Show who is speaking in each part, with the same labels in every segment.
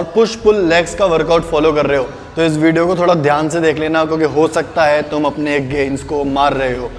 Speaker 1: और push pull legs का workout follow कर रहे हो तो इस वीडियो को थोड़ा ध्यान से देख लेना, क्योंकि हो सकता है तुम अपने गेन्स को मार रहे हो।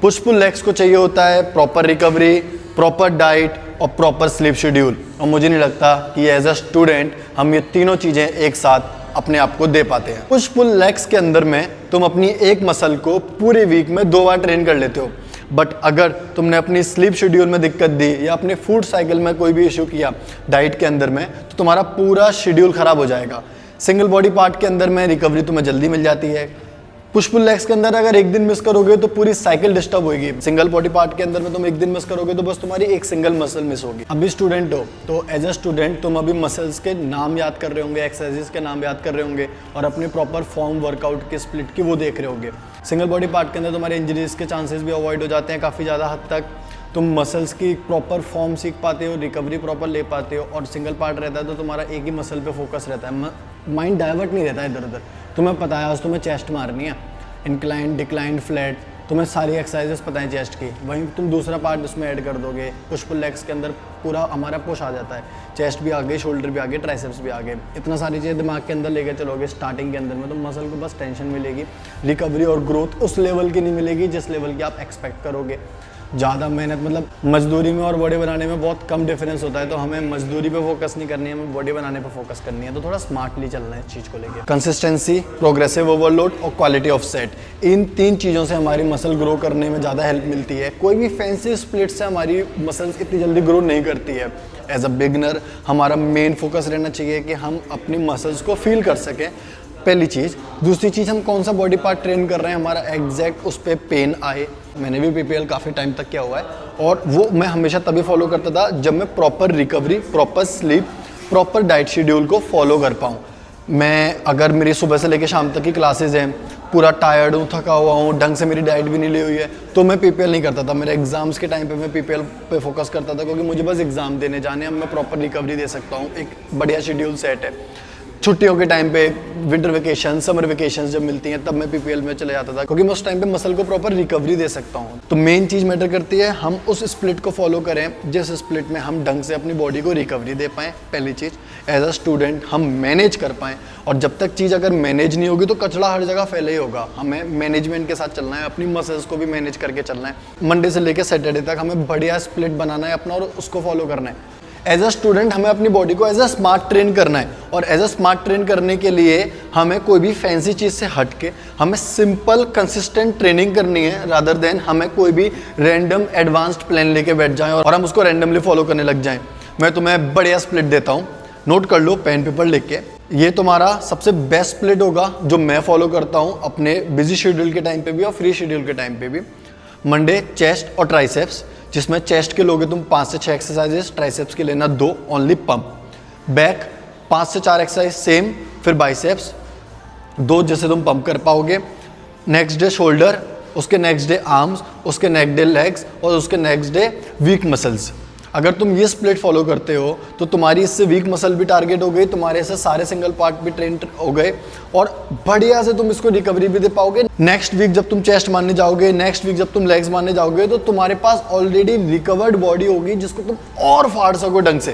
Speaker 1: पुश पुल लेग्स को चाहिए होता है प्रॉपर रिकवरी, प्रॉपर डाइट और प्रॉपर स्लीप शेड्यूल, और मुझे नहीं लगता कि एज अ स्टूडेंट हम ये तीनों चीज़ें एक साथ अपने आप को दे पाते हैं। पुश पुल लेग्स के अंदर में तुम अपनी एक मसल को पूरे वीक में 2 बार ट्रेन कर लेते हो, बट अगर तुमने अपनी स्लीप शेड्यूल में दिक्कत दी या अपने फूड साइकिल में कोई भी इशू किया डाइट के अंदर में, तो तुम्हारा पूरा शेड्यूल खराब हो जाएगा। सिंगल बॉडी पार्ट के अंदर में रिकवरी तुम्हें जल्दी मिल जाती है। पुश पुल लेग्स के अंदर अगर एक दिन मिस करोगे तो पूरी साइकिल डिस्टर्ब होगी। सिंगल बॉडी पार्ट के अंदर में तुम एक दिन मिस करोगे तो बस तुम्हारी एक सिंगल मसल मिस होगी। अभी स्टूडेंट हो तो एज अ स्टूडेंट तुम अभी मसल्स के नाम याद कर रहे होंगे, एक्सरसाइजेस के नाम याद कर रहे होंगे और अपने प्रॉपर फॉर्म वर्कआउट के स्प्लिट की वो देख रहे होंगे। सिंगल बॉडी पार्ट के अंदर तुम्हारे इंजरीज के चांसेस भी अवॉइड हो जाते हैं काफ़ी ज़्यादा हद तक। तुम मसल्स की प्रॉपर फॉर्म सीख पाते हो, रिकवरी प्रॉपर ले पाते हो, और सिंगल पार्ट रहता है तो तुम्हारा एक ही मसल पे फोकस रहता है, माइंड डाइवर्ट नहीं रहता है इधर उधर। तुम्हें पता है आज तुम्हें चेस्ट मारनी है, इंक्लाइन, डिक्लाइन, फ्लैट, तुम्हें सारी एक्सरसाइजेस पता है चेस्ट की, वहीं तुम दूसरा पार्ट उसमें ऐड कर दोगे। पुश पुल लेग्स के अंदर पूरा हमारा पुश आ जाता है, चेस्ट भी आ गई, शोल्डर भी आ गए, ट्राइसेप्स भी आ गए। इतना सारी चीज़ें दिमाग के अंदर लेके चलोगे स्टार्टिंग के अंदर में तो मसल को बस टेंशन मिलेगी, रिकवरी और ग्रोथ उस लेवल की नहीं मिलेगी जिस लेवल की आप एक्सपेक्ट करोगे। ज़्यादा मेहनत मतलब मजदूरी में और बॉडी बनाने में बहुत कम डिफरेंस होता है, तो हमें मजदूरी पे फोकस नहीं करनी है, हमें बॉडी बनाने पे फोकस करनी है। तो थोड़ा स्मार्टली चलना है इस चीज़ को लेकर। कंसिस्टेंसी, प्रोग्रेसिव ओवरलोड और क्वालिटी ऑफ सेट, इन 3 चीज़ों से हमारी मसल ग्रो करने में ज़्यादा हेल्प मिलती है। कोई भी फैंसी स्प्लिट से हमारी मसल्स इतनी जल्दी ग्रो नहीं करती है। एज अ बिगनर हमारा मेन फोकस रहना चाहिए कि हम अपनी मसल्स को फील कर सकें, पहली चीज़। दूसरी चीज़, हम कौन सा बॉडी पार्ट ट्रेन कर रहे हैं हमारा एग्जैक्ट उस पर पेन आए। मैंने भी पीपीएल काफ़ी टाइम तक किया हुआ है और वो मैं हमेशा तभी फॉलो करता था जब मैं proper recovery, proper sleep, proper diet schedule को फॉलो कर पाऊँ। मैं अगर मेरी सुबह से लेकर शाम तक की क्लासेज हैं, पूरा टायर्ड हूँ, थका हुआ हूँ, ढंग से मेरी डाइट भी नहीं ली हुई है, तो मैं पीपीएल नहीं करता था। मेरे एग्जाम्स के टाइम पे मैं पीपीएल पे फोकस करता था, क्योंकि मुझे बस एग्जाम देने जाने, अब मैं प्रॉपर रिकवरी दे सकता हूँ, एक बढ़िया शेड्यूल सेट है। छुट्टियों के टाइम पे, विंटर वेकेशन, समर वेकेशन जब मिलती हैं तब मैं पीपीएल में चले जाता था, क्योंकि मैं उस टाइम पे मसल को प्रॉपर रिकवरी दे सकता हूँ। तो मेन चीज़ मैटर करती है हम उस स्प्लिट को फॉलो करें जिस स्प्लिट में हम ढंग से अपनी बॉडी को रिकवरी दे पाएँ। पहली चीज़, एज अ स्टूडेंट हम मैनेज कर पाएँ, और जब तक चीज़ अगर मैनेज नहीं होगी तो कचरा हर जगह फैले ही होगा। हमें मैनेजमेंट के साथ चलना है, अपनी मसल्स को भी मैनेज करके चलना है। मंडे से लेकर सैटरडे तक हमें बढ़िया स्प्लिट बनाना है अपना और उसको फॉलो करना है। एज अ स्टूडेंट हमें अपनी बॉडी को एज अ स्मार्ट ट्रेन करना है, और एज अ स्मार्ट ट्रेन करने के लिए हमें कोई भी फैंसी चीज़ से हट के हमें सिंपल कंसिस्टेंट ट्रेनिंग करनी है, रादर देन हमें कोई भी रैंडम एडवांस्ड प्लान लेके बैठ जाएं और हम उसको रैंडमली फॉलो करने लग जाएं। मैं तुम्हें बढ़िया स्प्लिट देता हूँ, नोट कर लो पेन पेपर लिख के। ये तुम्हारा सबसे बेस्ट स्प्लिट होगा जो मैं फॉलो करता हूँ अपने बिजी शेड्यूल के टाइम पे भी और फ्री शेड्यूल के टाइम पे भी। मंडे चेस्ट और ट्राइसेप्स, जिसमें चेस्ट के लोगे तुम 5 से 6 एक्सरसाइजेस, ट्राइसेप्स के लेना 2 ओनली पंप। बैक 5 से 4 एक्सरसाइज सेम, फिर बाइसेप्स 2 जैसे तुम पंप कर पाओगे। नेक्स्ट डे शोल्डर, उसके नेक्स्ट डे आर्म्स, उसके नेक्स्ट डे लेग्स और उसके नेक्स्ट डे वीक मसल्स। अगर तुम ये स्प्लिट फॉलो करते हो तो तुम्हारी इससे वीक मसल भी टारगेट हो गई, तुम्हारे से सारे सिंगल पार्ट भी ट्रेन हो गए और बढ़िया से तुम इसको रिकवरी भी दे पाओगे। नेक्स्ट वीक जब तुम चेस्ट मारने जाओगे, नेक्स्ट वीक जब तुम लेग्स मारने जाओगे तो तुम्हारे पास ऑलरेडी रिकवर्ड बॉडी होगी जिसको तुम और फाड़ सको ढंग से।